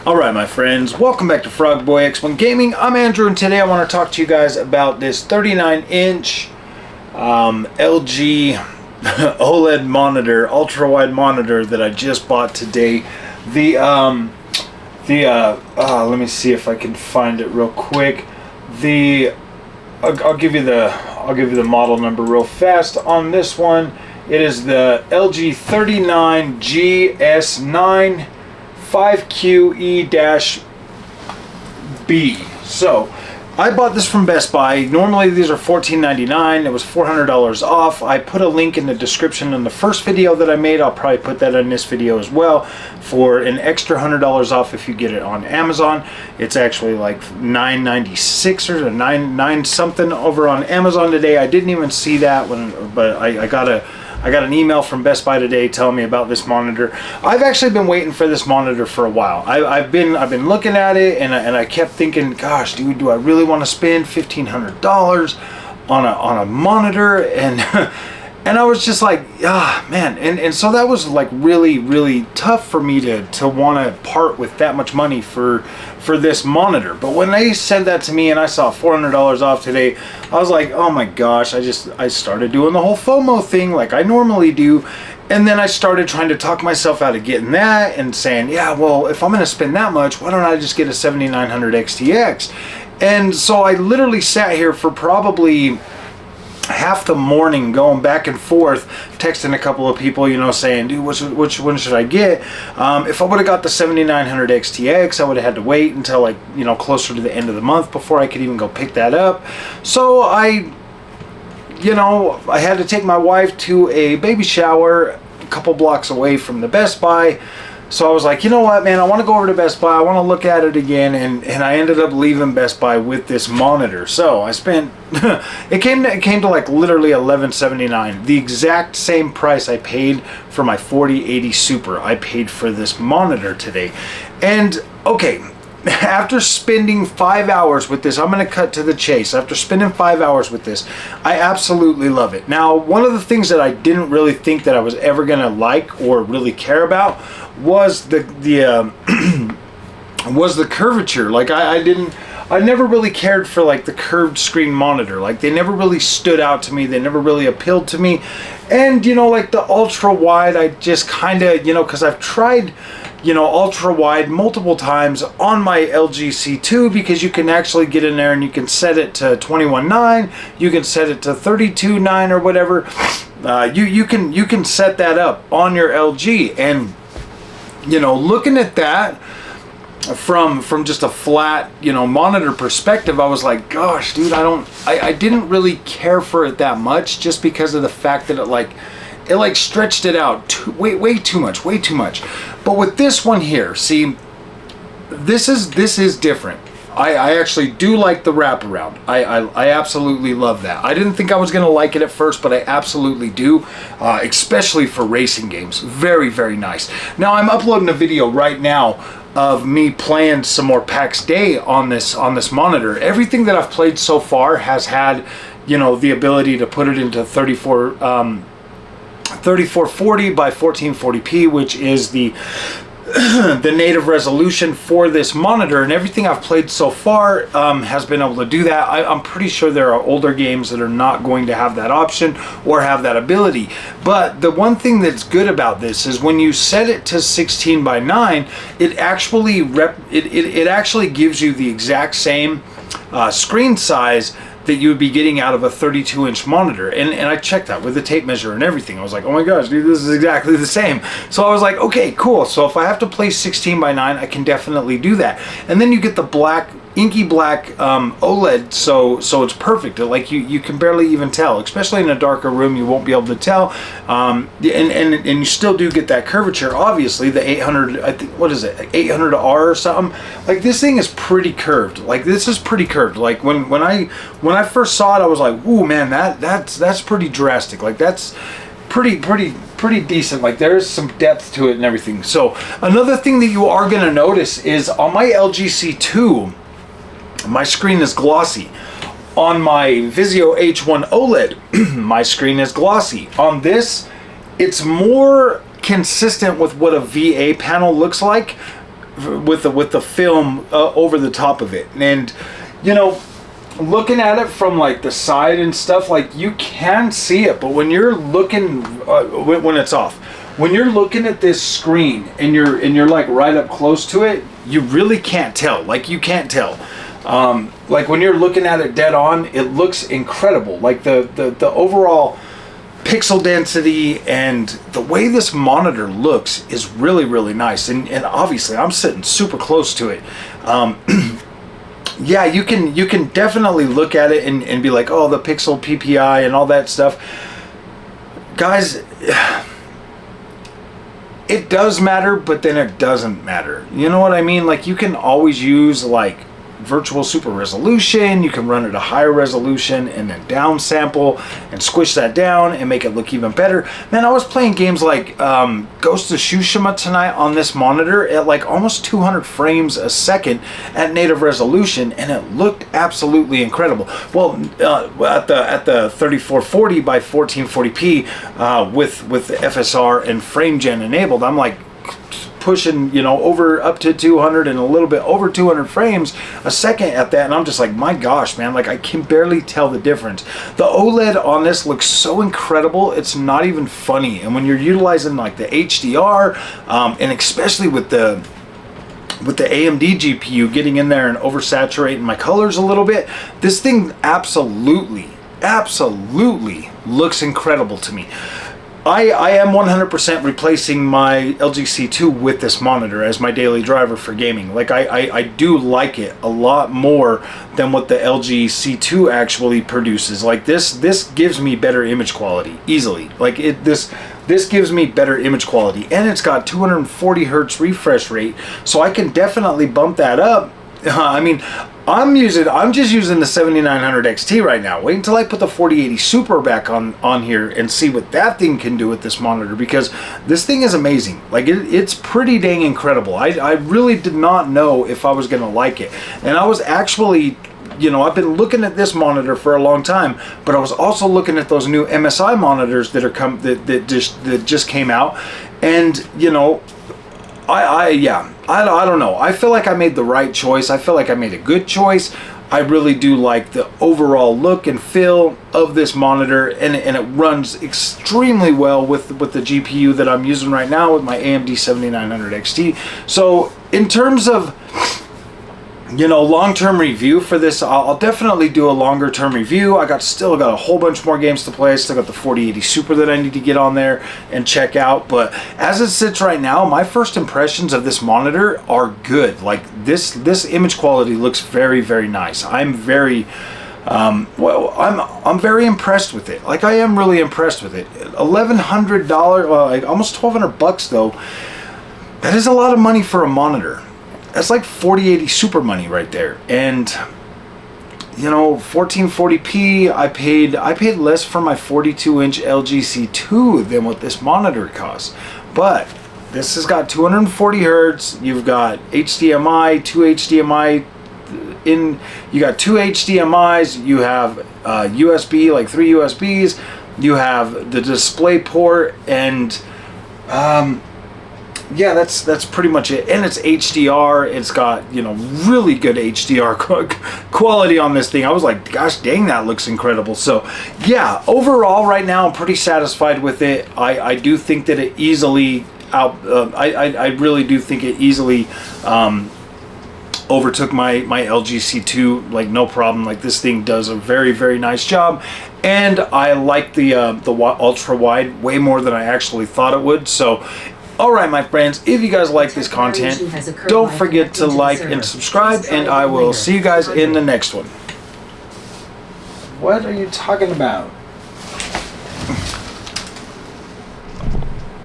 Alright my friends, welcome back to Frogboy X1 Gaming. I'm Andrew and today I want to talk to you guys about this 39-inch LG OLED monitor, ultra-wide monitor that I just bought today. Let me see if I can find it real quick. I'll give you the model number real fast on this one. It is the LG 39GS9 5QE-B. So I bought this from Best Buy. Normally these are $14.99. It was $400 off. I put a link in the description in the first video that I made. I'll probably put that in this video as well for an extra $100 off if you get it on Amazon. It's actually like $9.96 or $9 something over on Amazon today. I didn't even see that but I got an email from Best Buy today telling me about this monitor. I've actually been waiting for this monitor for a while. I've been looking at it and I kept thinking, gosh, dude, do I really want to spend $1,500 on a monitor? And and I was just like, ah, man. And so that was like really tough for me to want to part with that much money for this monitor. But when they said that to me and I saw $400 off today, I was like, oh my gosh. I started doing the whole FOMO thing like I normally do. And then I started trying to talk myself out of getting that and saying, yeah, well, if I'm going to spend that much, why don't I just get a 7900 XTX? And so I literally sat here for probably half the morning going back and forth, texting a couple of people, you know, saying, dude, which one should I get? If I would have got the 7900 XTX, I would have had to wait until, like, you know, closer to the end of the month before I could even go pick that up. So I had to take my wife to a baby shower a couple blocks away from the Best Buy. So I was like, you know what, man, I want to go over to Best Buy. I want to look at it again. And I ended up leaving Best Buy with this monitor. So I spent, it came to like literally $11.79. The exact same price I paid for my 4080 Super. I paid for this monitor today. And okay, after spending 5 hours with this, I'm going to cut to the chase. After spending 5 hours with this, I absolutely love it. Now, one of the things that I didn't really think that I was ever going to like or really care about was the curvature. Like I never really cared for like the curved screen monitor. Like they never really stood out to me. They never really appealed to me. And you know, like the ultra wide, I just kind of, you know, because I've tried, you know, ultra wide multiple times on my LG C2, because you can actually get in there and you can set it to 21:9, you can set it to 32:9 or whatever. You can set that up on your LG. And you know, looking at that from just a flat, you know, monitor perspective, I was like, gosh, dude, I didn't really care for it that much, just because of the fact that it stretched it out way too much. But with this one here, see, this is different. I actually do like the wraparound. I absolutely love that. I didn't think I was going to like it at first, but I absolutely do, especially for racing games. Very nice. Now, I'm uploading a video right now of me playing some more PAX Day on this monitor. Everything that I've played so far has had, you know, the ability to put it into 3440 by 1440p, which is the native resolution for this monitor. And everything I've played so far has been able to do that. I'm pretty sure there are older games that are not going to have that option or have that ability. But the one thing that's good about this is when you set it to 16:9, it actually gives you the exact same screen size that you would be getting out of a 32-inch monitor. And I checked that with the tape measure and everything. I was like, oh my gosh, dude, this is exactly the same. So I was like, okay, cool. So if I have to play 16:9, I can definitely do that. And then you get the black, inky black OLED, so it's perfect. Like you can barely even tell, especially in a darker room. You won't be able to tell, and you still do get that curvature. Obviously, the 800, I think, what is it, 800R or something? Like this thing is pretty curved. Like this is pretty curved. Like when I first saw it, I was like, ooh, man, that's pretty drastic. Like that's pretty decent. Like there's some depth to it and everything. So another thing that you are going to notice is on my LG C2, my screen is glossy. On my Vizio H1 OLED, my screen is glossy. On this, it's more consistent with what a VA panel looks like with the film over the top of it. And you know, looking at it from like the side and stuff, like you can see it, but when you're looking when it's off, when you're looking at this screen and you're like right up close to it, you really can't tell. Like you can't tell. Like when you're looking at it dead on, it looks incredible. Like the overall pixel density and the way this monitor looks is really, really nice. And obviously I'm sitting super close to it. Yeah, you can definitely look at it and be like, oh, the pixel PPI and all that stuff. Guys, it does matter, but then it doesn't matter. You know what I mean? Like you can always use like virtual super resolution. You can run it a higher resolution and then down sample and squish that down and make it look even better. Man, I was playing games like Ghost of Tsushima tonight on this monitor at like almost 200 frames a second at native resolution, and it looked absolutely incredible. Well, at the 3440 by 1440p with the FSR and frame gen enabled, I'm like pushing, you know, over up to 200 and a little bit over 200 frames a second at that, and I'm just like, my gosh, man, like I can barely tell the difference. The OLED on this looks so incredible, it's not even funny. And when you're utilizing like the HDR and especially with the AMD GPU getting in there and oversaturating my colors a little bit, this thing absolutely looks incredible to me. I am 100% replacing my LG C2 with this monitor as my daily driver for gaming. Like I do like it a lot more than what the LG C2 actually produces. Like this gives me better image quality easily. Like this gives me better image quality, and it's got 240 Hz refresh rate, so I can definitely bump that up. I mean, I'm just using the 7900 XT right now. Wait until I put the 4080 Super back on here and see what that thing can do with this monitor, because this thing is amazing. Like it's pretty dang incredible. I really did not know if I was gonna like it, and I was actually, you know, I've been looking at this monitor for a long time, but I was also looking at those new MSI monitors that that just came out, and you know, I don't know. I feel like I made the right choice. I feel like I made a good choice. I really do like the overall look and feel of this monitor, and it runs extremely well with the GPU that I'm using right now with my AMD 7900 XT. So in terms of, you know, long-term review for this, I'll definitely do a longer term review. Still got a whole bunch more games to play. I still got the 4080 Super that I need to get on there and check out. But as it sits right now, my first impressions of this monitor are good. Like this image quality looks very, very nice. I'm very I'm very impressed with it. Like I am really impressed with it. $1,100, like almost $1,200 though. That is a lot of money for a monitor. That's like 4080 Super money right there. And you know, 1440p, I paid less for my 42-inch LG C2 than what this monitor costs. But this has got 240 Hertz. You've got HDMI, you got two HDMIs, you have USB, like 3 USBs, you have the DisplayPort, and yeah, that's pretty much it. And it's HDR. It's got, you know, really good HDR quality on this thing. I was like, gosh dang, that looks incredible. So yeah, overall right now I'm pretty satisfied with it. I do think that it easily I really do think it easily overtook my LG C2, like no problem. Like this thing does a very, very nice job, and I like the ultra wide way more than I actually thought it would. So alright my friends, if you guys like this content, don't forget to like and subscribe, and I will see you guys in the next one. What are you talking about?